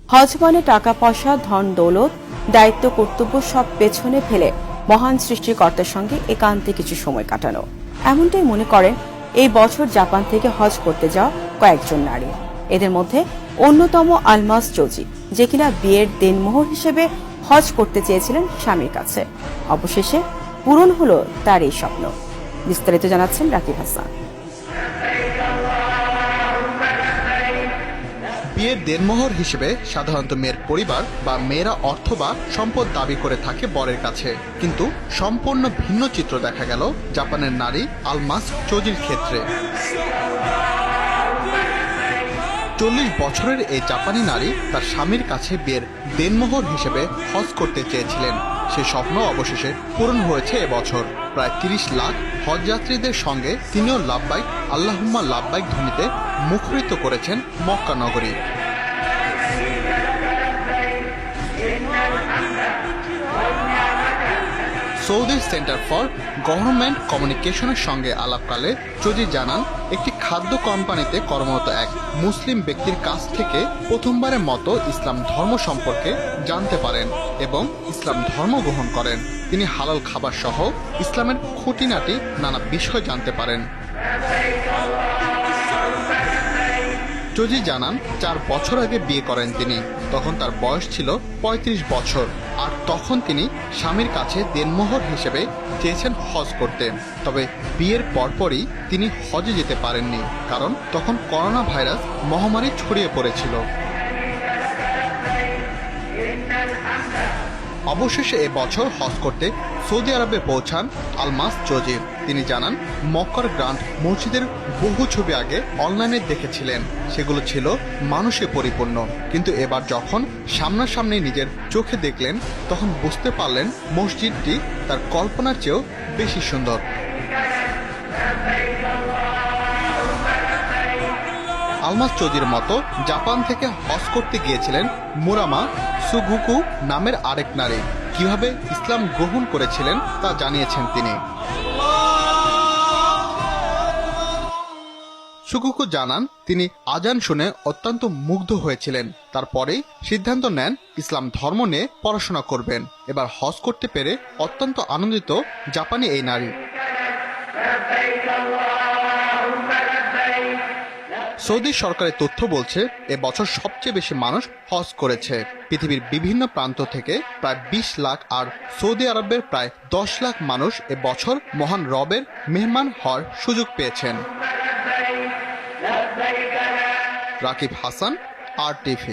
হজ মানে টাকা পয়সা, ধন দৌলত, দায়িত্ব, কর্তব্য সব পেছনে ফেলে মহান সৃষ্টিকর্তার সঙ্গে একান্তে কিছু সময় কাটানো। এমনটাই মনে করেন এই বছর জাপান থেকে হজ করতে যাওয়া কয়েকজন নারী। এদের মধ্যে অন্যতম আলমাস চৌজি, যে কিনা বিয়ের দেনমোহর হিসেবে হজ করতে চেয়েছিলেন স্বামীর কাছে। অবশেষে পূরণ হলো তার এই স্বপ্ন। বিস্তারিত জানাচ্ছেন রাকিব হাসান। বিয়ের দেনমোহর হিসেবে সাধারণত মেয়ের পরিবার বা মেয়েরা অর্থ বা সম্পদ দাবি করে থাকে বরের কাছে, কিন্তু সম্পূর্ণ ভিন্ন চিত্র দেখা গেল জাপানের নারী আলমাস চৌজির ক্ষেত্রে। 40 বছরের এই জাপানি নারী তার স্বামীর কাছে বিয়ের দেনমোহর হিসেবে হজ করতে চেয়েছিলেন। সে স্বপ্ন অবশেষে পূরণ হয়েছে এবছর। প্রায় 30 লাখ হজযাত্রীদের সঙ্গে তিনিও লাব্বাইক আল্লাহুম্মা লাব্বাইক ধ্বনিতে মুখরিত করেছেন মক্কা নগরী। সৌদি সেন্টার ফর গভর্নমেন্ট কমিউনিকেশনের সঙ্গে আলাপকালে চৌজি জানান, একটি খাদ্য কোম্পানিতে কর্মরত এক মুসলিম ব্যক্তির কাছ থেকে প্রথমবারের মতো ইসলাম ধর্ম সম্পর্কে জানতে পারেন এবং ইসলাম ধর্ম গ্রহণ করেন। তিনি হালাল খাবার সহ ইসলামের খুঁটিনাটি নানা বিষয় জানতে পারেন। চৌজি জানান, 4 বছর আগে বিয়ে করেন তিনি। তখন তার বয়স ছিল 35 বছর, আর তখন তিনি স্বামীর কাছে দেনমোহর হিসেবে চেয়েছেন হজ করতে। তবে বিয়ের পরপরই তিনি হজে যেতে পারেননি, কারণ তখন করোনা ভাইরাস মহামারী ছড়িয়ে পড়েছিল। অবশেষে এবছর হজ করতে সৌদি আরবে পৌঁছান আলমাস চৌজি। তিনি জানান, মক্কার গ্র্যান্ড মসজিদের বহু ছবি আগে অনলাইনে দেখেছিলেন, সেগুলো ছিল মানুষে পরিপূর্ণ, কিন্তু এবার যখন সামনাসামনি নিজের চোখে দেখলেন তখন বুঝতে পারলেন মসজিদটি তার কল্পনার চেয়েও বেশি সুন্দর। আলমাস চৌজির মতো জাপান থেকে হজ করতে গিয়েছিলেন মুরামা সুগুকু নামের আরেক নারী। কিভাবে ইসলাম গ্রহণ করেছিলেন তা জানিয়েছেন তিনি। সুগুকু জানান, তিনি আজান শুনে অত্যন্ত মুগ্ধ হয়েছিলেন। তারপরেই সিদ্ধান্ত নেন ইসলাম ধর্ম নিয়ে পড়াশোনা করবেন। এবার হজ করতে পেরে অত্যন্ত আনন্দিত জাপানি এই নারী। সৌদি সরকারের তথ্য বলছে, এবছর সবচেয়ে বেশি মানুষ হজ করেছে। পৃথিবীর বিভিন্ন প্রান্ত থেকে প্রায় 20 লাখ আর সৌদি আরবের প্রায় 10 লাখ মানুষ এবছর মহান রবের মেহমান হওয়ার সুযোগ পেয়েছেন। রাকিব হাসান, RTV।